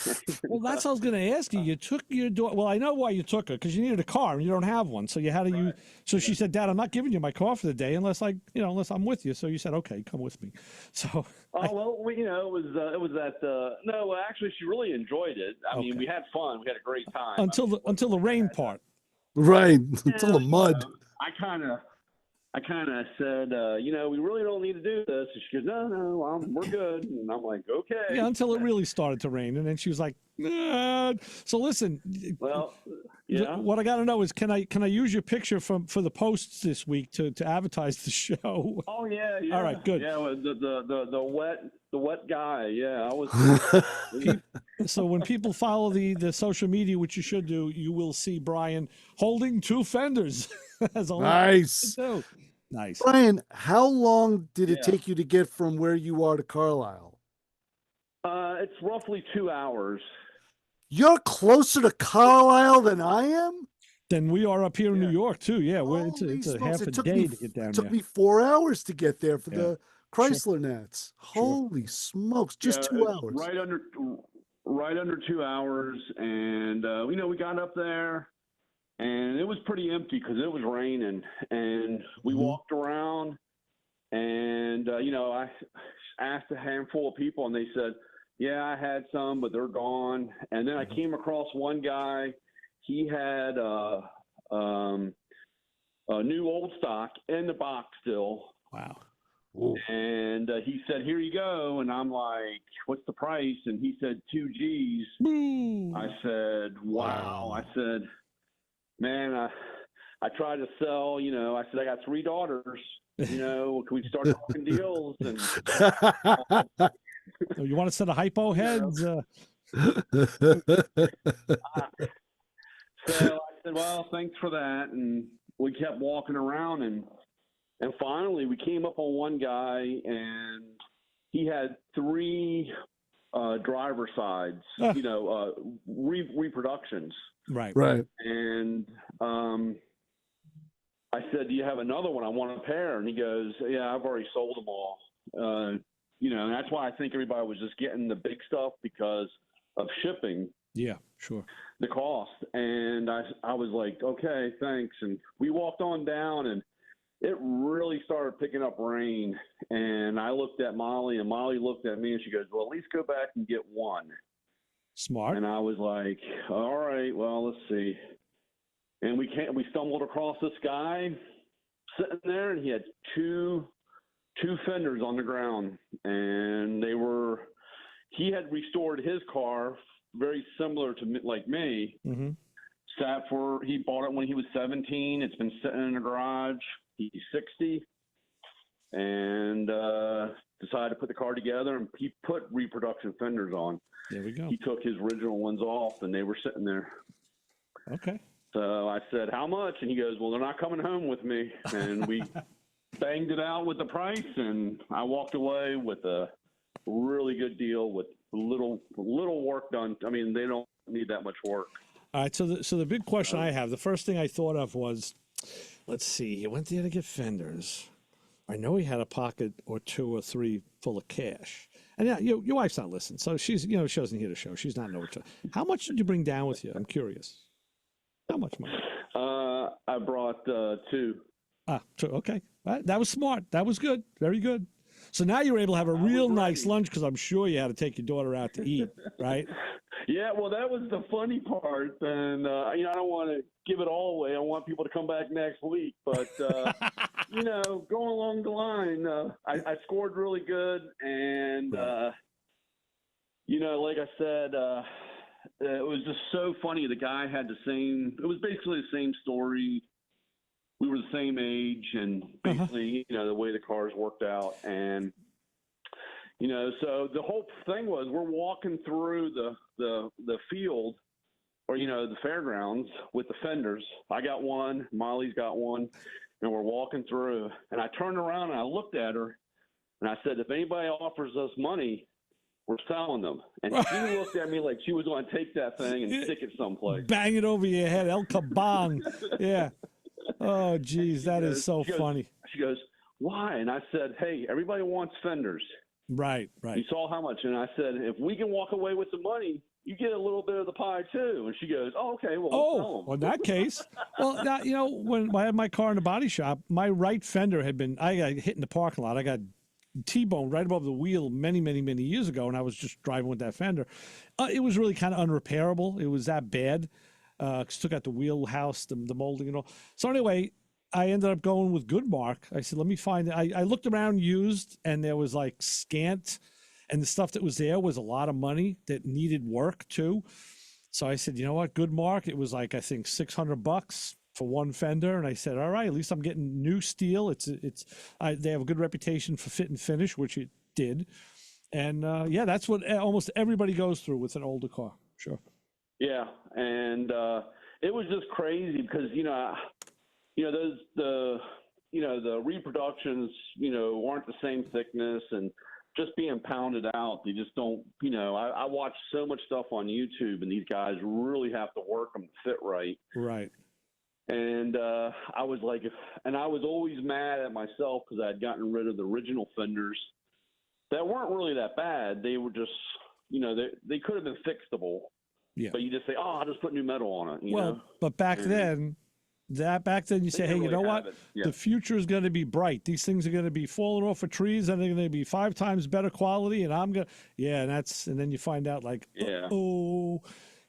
Well, that's what I was going to ask you. You took your daughter. Well, I know why you took her, because you needed a car and you don't have one. So you had to use. So she said, "Dad, I'm not giving you my car for the day unless I'm with you." So you said, "Okay, come with me." So.
It was that. No, actually, she really enjoyed it. I mean, we had fun. We had a great time
until the rain part.
Right. Until the mud.
I kind of said, we really don't need to do this. And she goes, no, we're good. And I'm like, okay.
Yeah, until it really started to rain. And then she was like, nah. So listen.
Well, yeah.
What I got to know is, can I use your picture for the posts this week to advertise the show?
Oh, yeah.
All right, good.
Yeah, the wet guy. Yeah, I was.
So when people follow the social media, which you should do, you will see Brian holding two fenders.
Nice.
Nice.
Brian, how long did it take you to get from where you are to Carlisle?
It's roughly 2 hours.
You're closer to Carlisle than I am?
Then we are up here in New York, too. Yeah, it's a half a day to get down there.
It took me 4 hours to get there for the Chrysler Nats. Holy smokes, just 2 hours.
Right under 2 hours. And, we got up there. And it was pretty empty because it was raining, and we walked around, And, I asked a handful of people, and they said, yeah, I had some, but they're gone. And then I came across one guy. He had a new old stock in the box still.
Wow.
And he said, here you go. And I'm like, what's the price? And he said, 2 G's. I said, wow. I said, man, I tried to sell, I said, I got 3 daughters, can we start talking deals? And
you want to set a hypo heads?
So I said, well, thanks for that. And we kept walking around, and finally we came up on one guy, and he had 3 driver sides, reproductions.
Right.
And I said, do you have another one? I want a pair. And he goes, yeah, I've already sold them all. And that's why I think everybody was just getting the big stuff because of shipping.
Yeah, sure.
The cost. And I was like, okay, thanks. And we walked on down, and it really started picking up rain. And I looked at Molly, and Molly looked at me, and she goes, well, at least go back and get one.
Smart.
And I was like, all right, well, let's see. And we stumbled across this guy sitting there, and he had two fenders on the ground, and he had restored his car very similar to like me.
Mm-hmm.
He bought it when he was 17. It's been sitting in the garage. He's 60, and decided to put the car together, and he put reproduction fenders on.
There we go.
He took his original ones off, and they were sitting there.
Okay.
So I said, how much? And he goes, well, they're not coming home with me. And we banged it out with the price, and I walked away with a really good deal with little work done. I mean, they don't need that much work.
All right. So the big question I have, the first thing I thought of was, let's see, he went there to get fenders. I know he had a pocket or 2 or 3 full of cash. And yeah, your wife's not listening, so she's, she doesn't hear the show. She's not know what to. How much did you bring down with you? I'm curious. How much money?
I brought 2.
2. Okay. That was smart. That was good. Very good. So now you're able to have a real nice lunch, because I'm sure you had to take your daughter out to eat, right?
Yeah, well, that was the funny part. And, I don't want to give it all away. I want people to come back next week. But, going along the line, I scored really good. And, like I said, it was just so funny. The guy had it was basically the same story. We were the same age, and basically, the way the cars worked out. And, so the whole thing was we're walking through the field, or, the fairgrounds with the fenders. I got one, Molly's got one, and we're walking through. And I turned around and I looked at her, and I said, if anybody offers us money, we're selling them. And she looked at me like she was going to take that thing and stick it someplace.
Bang it over your head, El Kabong. Yeah. Oh, geez, that is so funny.
She goes, why? And I said, hey, everybody wants fenders.
Right.
You saw how much. And I said, if we can walk away with the money, you get a little bit of the pie too. And she goes, oh, okay, well, sell them.
Well, in that case, now, when I had my car in the body shop, my right fender I got hit in the parking lot. I got T-boned right above the wheel many, many, many years ago, and I was just driving with that fender. It was really kind of unrepairable. It was that bad. Took out the wheelhouse, the molding and all. So anyway, I ended up going with Goodmark. I said, let me find it. I looked around used, and there was like scant, and the stuff that was there was a lot of money that needed work too. So I said, you know what, Goodmark? It was like, I think $600 for one fender. And I said, all right, at least I'm getting new steel. They have a good reputation for fit and finish, which it did. And that's what almost everybody goes through with an older car. Sure.
Yeah. And it was just crazy because, the reproductions, aren't the same thickness, and just being pounded out, they just don't, I watch so much stuff on YouTube, and these guys really have to work them to fit right.
Right.
And I was like, I was always mad at myself because I had gotten rid of the original fenders that weren't really that bad. They were just, they could have been fixable.
Yeah.
But you just say, I'll just put new metal on it. You know?
But back then, That back then you say, hey, you
really
know
have
what?
it. Yeah.
The future is going to be bright. These things are going to be falling off of trees and they're going to be 5 times better quality. And I'm going to, yeah. And then you find out like,
Yeah.
oh,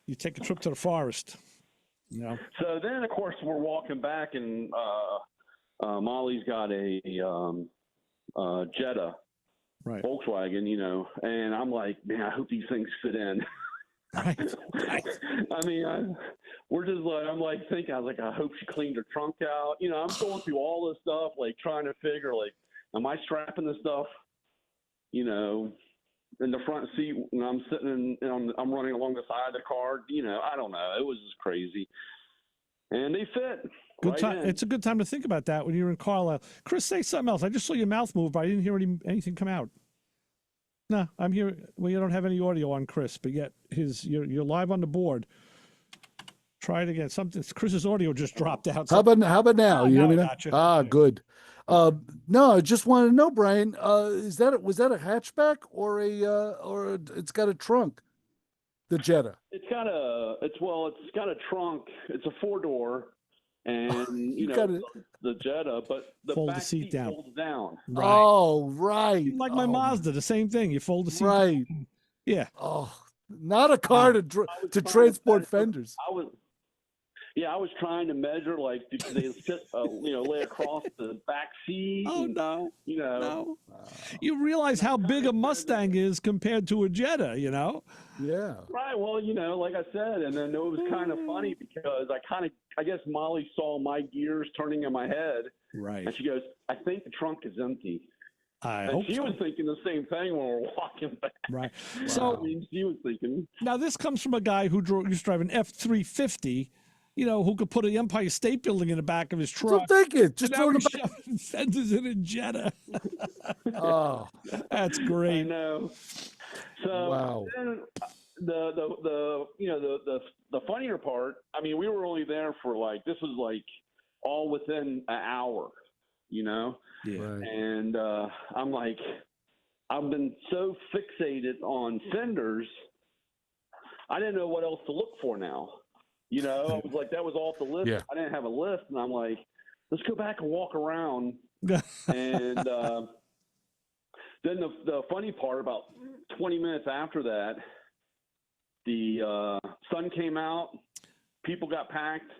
you take a trip to the forest, you know?
So then, of course, we're walking back, and Molly's got a Jetta
Right.
Volkswagen, you know, and I'm like, man, I hope these things fit in.
Right.
I mean, we're just like, I'm like thinking, I was like, I hope she cleaned her trunk out. You know, I'm going through all this stuff, like trying to figure, like, am I strapping this stuff, you know, in the front seat when I'm sitting I'm running along the side of the car? You know, I don't know. It was just crazy. And they fit.
Good
right
time.
in.
It's a good time to think about that when you're in Carlisle. Chris, say something else. I just saw your mouth move, but I didn't hear anything come out. No, I'm here. Well, you don't have any audio on Chris, but yet you're live on the board. Try it again. Chris's audio just dropped out.
How about now? You hear me now?
Gotcha.
Ah, good. No, I just want to know, Brian. Was that a hatchback or it's got a trunk? The Jetta.
It's got a trunk. It's a 4-door, and you know the Jetta, but the
fold
back
the seat down.
folds down.
Right.
Oh, right.
Like my Mazda, the same thing. You fold the seat.
Right.
Down. Yeah.
Oh, not a car to transport fenders.
I was trying to measure, like, do they sit, lay across the back seat?
Oh, no.
You know.
No. You realize how big a Mustang is compared to a Jetta, you know?
Yeah.
Right. Well, you know, like I said, and then it was kind of funny because I guess Molly saw my gears turning in my head.
Right.
And she goes, I think the trunk is empty.
I
and
hope
she
so.
was thinking the same thing when we were walking back.
Right.
Wow.
So
I mean, she was thinking.
Now this comes from a guy who used to drive an F-350, you know, who could put an Empire State Building in the back of his truck.
So think it. Just
now
throw
he's
the back.
shoving fenders in a Jetta.
Oh,
that's great.
I know. So
wow.
Then the funnier part. I mean, we were only there for this was like all within an hour, you know.
Yeah.
Right.
And I'm like, I've been so fixated on fenders, I didn't know what else to look for now. You know, I was like, that was off the list.
Yeah.
I didn't have a list, and I'm like, let's go back and walk around. And then the funny part, about 20 minutes after that, the sun came out, people got packed,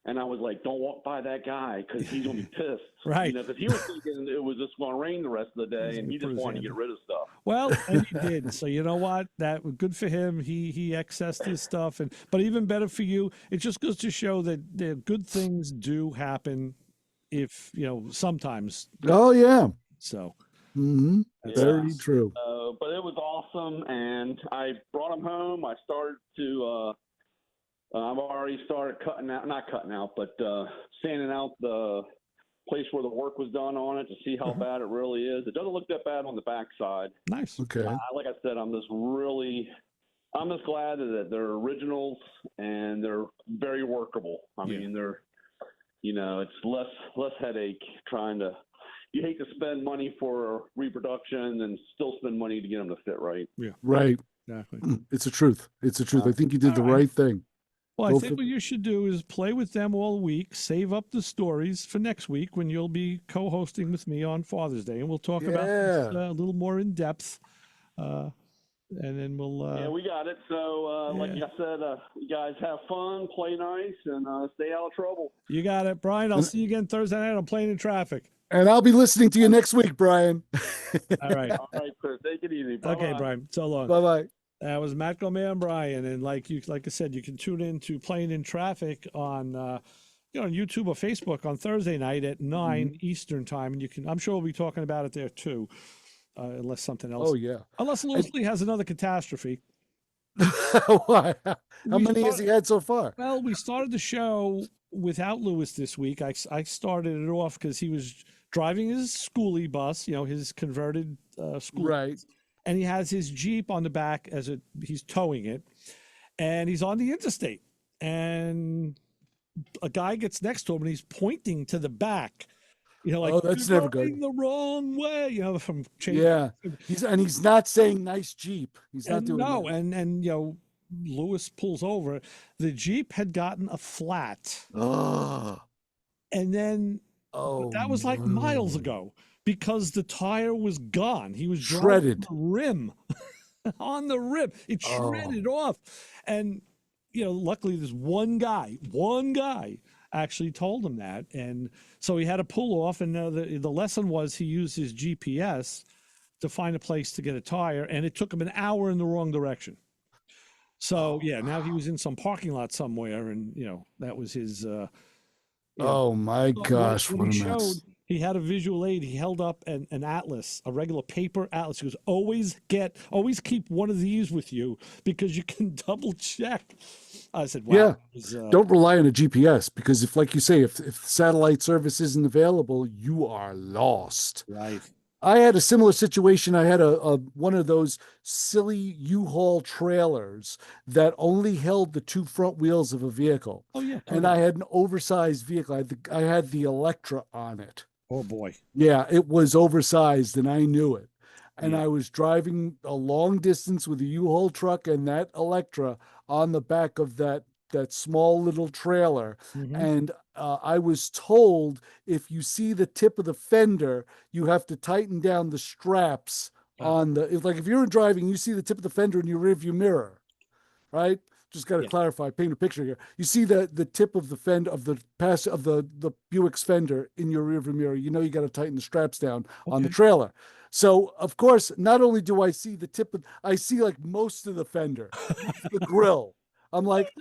and I was like, don't walk by that guy because he's going to be pissed.
Right.
You know, because he was thinking it was just going to rain the rest of the day, and he just wanted to get rid of stuff.
Well, and he did. So you know what? That was good for him. He accessed his stuff, but even better for you. It just goes to show that the good things do happen, if you know sometimes.
Oh yeah.
So.
Mm-hmm. Very true.
But it was awesome, and I brought him home. I started to. I've already started not cutting out, but sanding out the place where the work was done on it to see how bad it really is. It doesn't look that bad on the backside.
Nice.
Okay.
Like I said, I'm just glad that they're originals and they're very workable. I mean, they're, you know, it's less headache trying to. You hate to spend money for reproduction and still spend money to get them to fit right.
Yeah.
Right.
Exactly.
It's the truth. It's the truth. I think you did the right thing.
Well, I think what you should do is play with them all week, save up the stories for next week when you'll be co-hosting with me on Father's Day, and we'll talk about this a little more in depth. And then we'll.
Yeah, we got it. So, like I said, you guys have fun, play nice, and stay out of trouble.
You got it, Brian. I'll see you again Thursday night on Playing in Traffic.
And I'll be listening to you next week, Brian.
All right.
All right, Chris. Take it easy. Bye-bye.
Okay, Brian. So long.
Bye-bye.
That was Matcoman Brian, and like I said, you can tune in to Playing in Traffic on on YouTube or Facebook on Thursday night at 9 Eastern time, and I'm sure we'll be talking about it there too, unless something else.
Oh yeah.
Unless Louis Lee has another catastrophe.
Why? How many has he had so far?
Well, we started the show without Louis this week. I started it off because he was driving his schoolie bus, his converted school.
Right.
And he has his Jeep on the back he's towing it, and he's on the interstate, and a guy gets next to him and he's pointing to the back, like,
oh, that's never good.
The wrong way, from changing.
Yeah, he's not saying nice Jeep. He's not doing
no,
that.
and Lewis pulls over. The Jeep had gotten a flat.
Oh.
And then that was like miles ago because the tire was gone. He was
shredded.
driving the rim on the rim. It shredded off. And, luckily there's one guy actually told him that. And so he had to pull off. And the lesson was he used his GPS to find a place to get a tire. And it took him an hour in the wrong direction. So, now he was in some parking lot somewhere. And, that was his...
oh my gosh!
What he showed, he had a visual aid. He held up an atlas, a regular paper atlas. He goes, always keep one of these with you because you can double check. I said, wow.
Yeah, don't rely on a GPS because like you say, if satellite service isn't available, you are lost.
Right.
I had a similar situation. I had a one of those silly U-Haul trailers that only held the two front wheels of a vehicle.
Oh yeah,
and I had an oversized vehicle. I had the Electra on it.
Oh boy.
Yeah, it was oversized, and I knew it. And I was driving a long distance with a U-Haul truck and that Electra on the back of that small little trailer.
Mm-hmm.
And I was told if you see the tip of the fender, you have to tighten down the straps on if you're driving, you see the tip of the fender in your rearview mirror, right? Just got to clarify, paint a picture here. You see the tip of the fender of the Buick's fender in your rearview mirror. You got to tighten the straps down on the trailer. So of course, not only do I see the tip, I see like most of the fender, the grill. I'm like,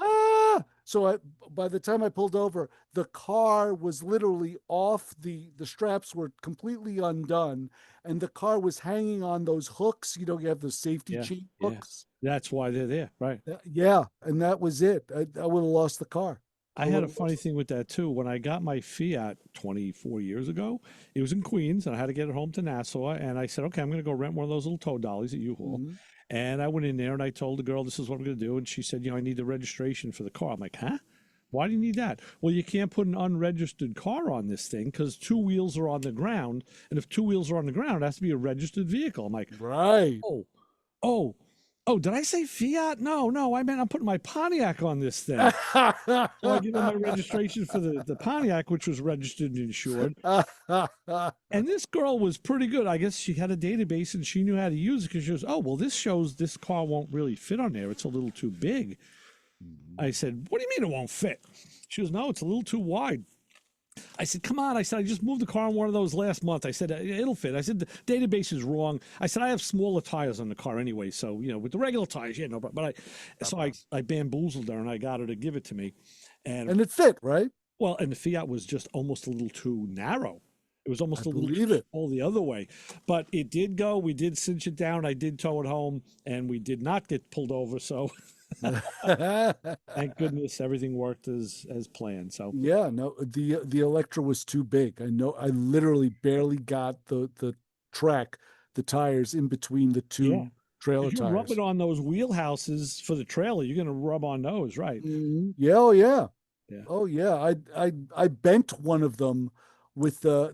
So by the time I pulled over, the car was literally off. The straps were completely undone, and the car was hanging on those hooks. You have those safety chain hooks.
That's why they're there, right?
Yeah, and that was it. I would have lost the car.
I had a funny thing with that too. When I got my Fiat 24 years ago, it was in Queens, and I had to get it home to Nassau. And I said, okay, I'm going to go rent one of those little tow dollies at U-Haul.
Mm-hmm.
And I went in there and I told the girl, this is what I'm going to do. And she said, I need the registration for the car. I'm like, huh? Why do you need that? Well, you can't put an unregistered car on this thing because two wheels are on the ground. And if two wheels are on the ground, it has to be a registered vehicle. I'm like,
right.
Oh, did I say Fiat? No, I meant I'm putting my Pontiac on this thing. So I give them my registration for the Pontiac, which was registered and insured. And this girl was pretty good. I guess she had a database and she knew how to use it because she goes, this shows this car won't really fit on there. It's a little too big. I said, what do you mean it won't fit? She goes, no, it's a little too wide. I said, come on. I said, I just moved the car on one of those last month. I said, it'll fit. I said, the database is wrong. I said, I have smaller tires on the car anyway. So, with the regular tires, I bamboozled her and I got her to give it to me. And
it fit, right?
Well, and the Fiat was just almost a little too narrow. It was almost a little
too
all the other way. But it did go. We did cinch it down. I did tow it home and we did not get pulled over. So thank goodness everything worked as planned. So
the Electra was too big. I know. I literally barely got the tires in between the two trailer
if you
tires.
Rub it on those wheelhouses for the trailer. You're going to rub on those, right?
Mm-hmm. Yeah. Oh yeah. Oh yeah. I bent one of them with the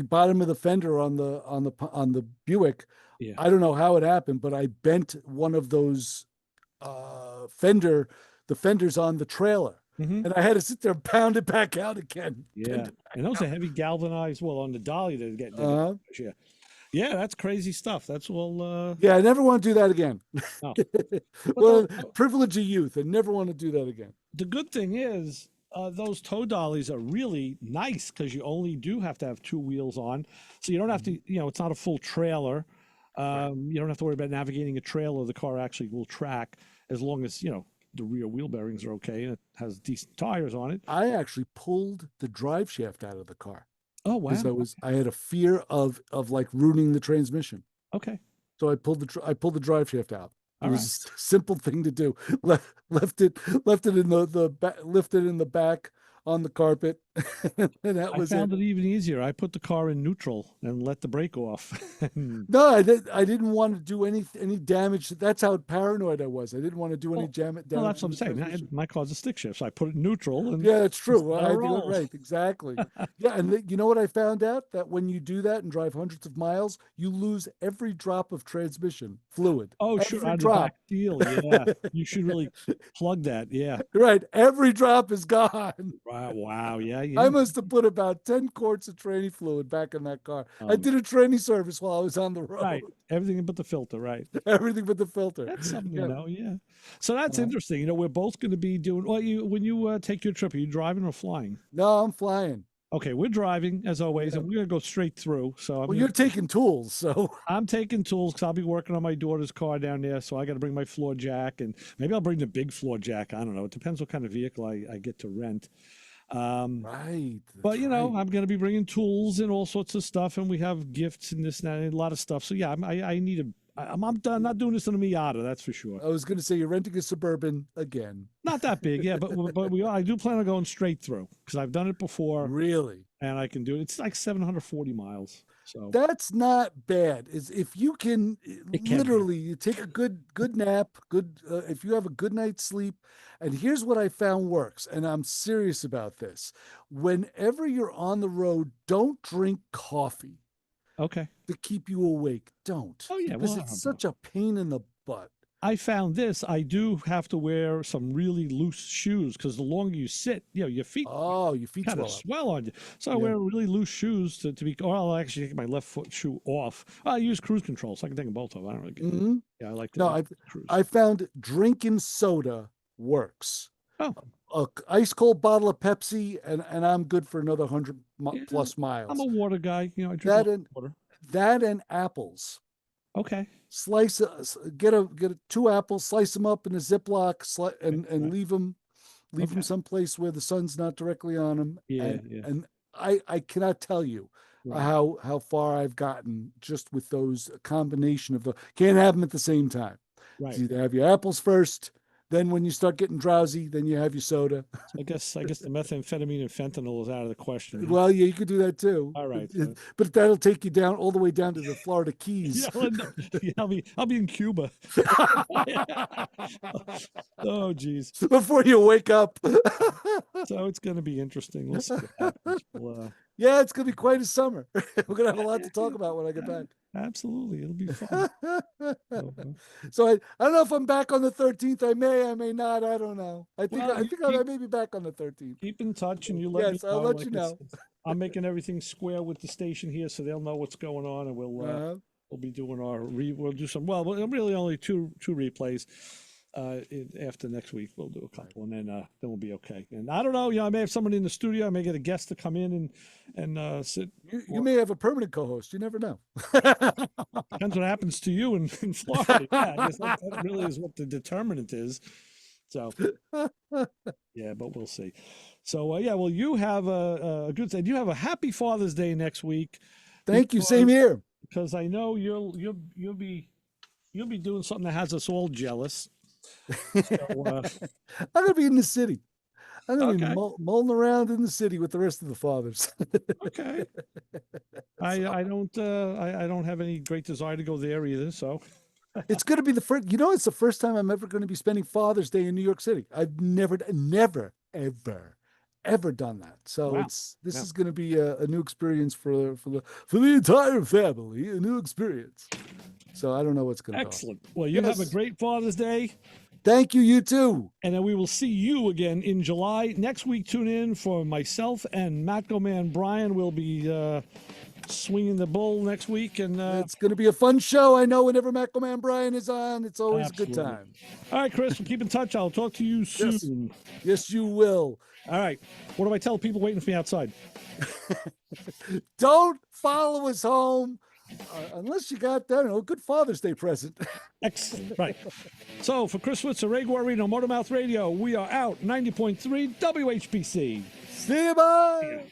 bottom of the fender on the Buick.
Yeah.
I don't know how it happened, but I bent one of those the fenders on the trailer, and I had to sit there and pound it back out again.
Yeah, and those are heavy galvanized. Well, on the dolly, they're getting yeah, that's crazy stuff. That's
I never want to do that again.
No.
Well, privilege of youth. I never want to do that again.
The good thing is those tow dollies are really nice because you only do have to have two wheels on, so you don't have to. It's not a full trailer. You don't have to worry about navigating a trailer. The car actually will track as long as, the rear wheel bearings are okay and it has decent tires on it.
I actually pulled the drive shaft out of the car.
Oh, wow.
Because I had a fear of like ruining the transmission.
Okay.
So I pulled the drive shaft out. It was a simple thing to do. Left it in lifted in the back on the carpet, and that was
I found it even easier. I put the car in neutral and let the brake off.
No, I didn't want to do any damage. That's how paranoid I was. I didn't want to do any damage.
Well, that's what I'm saying. My car's a stick shift, so I put it in neutral. And
that's true. I did it right, exactly. And you know what I found out? That when you do that and drive hundreds of miles, you lose every drop of transmission fluid.
Oh,
every
sure.
drop.
Deal. Yeah, you should really plug that. Yeah.
Right. Every drop is gone.
Wow. Yeah. yeah.
I must have put about 10 quarts of tranny fluid back in that car. I did a tranny service while I was on the road.
Right. Everything but the filter, right?
Everything but the filter.
That's something to know, yeah. So that's interesting. We're both going to be doing. Well, when you take your trip, are you driving or flying?
No, I'm flying.
Okay, we're driving as always, and we're going to go straight through. So
you're taking tools, so
I'm taking tools because I'll be working on my daughter's car down there. So I got to bring my floor jack, and maybe I'll bring the big floor jack. I don't know. It depends what kind of vehicle I get to rent.
Right.
But I'm going to be bringing tools and all sorts of stuff, and we have gifts and this and that, and a lot of stuff. So yeah, I need a. I'm done. Not doing this in a Miata, that's for sure.
I was going to say you're renting a Suburban again.
Not that big, yeah, but I do plan on going straight through because I've done it before.
Really?
And I can do it. It's like 740 miles. So
that's not bad. Is if you can literally you take a good nap, if you have a good night's sleep. And here's what I found works, and I'm serious about this. Whenever you're on the road, don't drink coffee.
Okay.
To keep you awake. Don't.
Oh, yeah.
Because it's such a pain in the butt.
I found this. I do have to wear some really loose shoes because the longer you sit, your feet.
Oh, your feet
kind of swell on you. So I wear really loose shoes to be. Or I'll actually take my left foot shoe off. I use cruise control, so I can take them both off. I don't really get Yeah, I like to.
No, I found drinking soda works.
Oh.
A ice cold bottle of Pepsi, and I'm good for another 100 plus miles.
I'm a water guy. I drink water.
That and apples.
Okay.
Slice get 2 apples, slice them up in a Ziploc, and leave them someplace where the sun's not directly on them. And I cannot tell you how far I've gotten just with those combination of the. Can't have them at the same time.
Right.
So either have your apples first. Then when you start getting drowsy, then you have your soda.
I guess the methamphetamine and fentanyl is out of the question.
Well, yeah, you could do that too.
All right.
But that'll take you down all the way down to the Florida Keys.
I'll be in Cuba. Oh, geez.
Before you wake up.
So it's going to be interesting. We'll see what happens.
Yeah, it's going to be quite a summer. We're going to have a lot to talk about when I get back.
Absolutely. It'll be fun.
So I don't know if I'm back on the 13th. I may not. I don't know. I think I may be back on the 13th.
Keep in touch and you let me know.
I'll let you know.
I'm making everything square with the station here so they'll know what's going on, and we'll be doing we'll do some, really only two replays. After next week, we'll do a couple, and then we'll be okay. And I don't know, I may have somebody in the studio. I may get a guest to come in and sit.
You may have a permanent co-host. You never know.
Depends what happens to you in Florida. Yeah, I guess that really is what the determinant is. So, yeah, but we'll see. So, you have a good day. You have a happy Father's Day next week.
Thank you. Same here.
Because I know you'll be doing something that has us all jealous. So,
I'm gonna be in the city. I'm gonna be mulling around in the city with the rest of the fathers.
Okay. I don't have any great desire to go there either. So
it's gonna be the first. It's the first time I'm ever going to be spending Father's Day in New York City. I've never, ever done that. So this is going to be a new experience for the entire family. A new experience. So I don't know what's going to.
Excellent. Well, you have a great Father's Day.
Thank you. You too.
And then we will see you again in July. Next week, tune in for myself and Matcoman Brian. Will be swinging the bull next week. And
it's going to be a fun show. I know whenever Matcoman Brian is on, it's always a good time.
All right, Chris, we'll keep in touch. I'll talk to you soon.
Yes, you will.
All right. What do I tell people waiting for me outside?
Don't follow us home. Unless you got a good Father's Day present.
Excellent. Right. So for Chris Switzer, Ray Guarino, Motormouth Radio, we are out 90.3 WHPC.
See you, bye.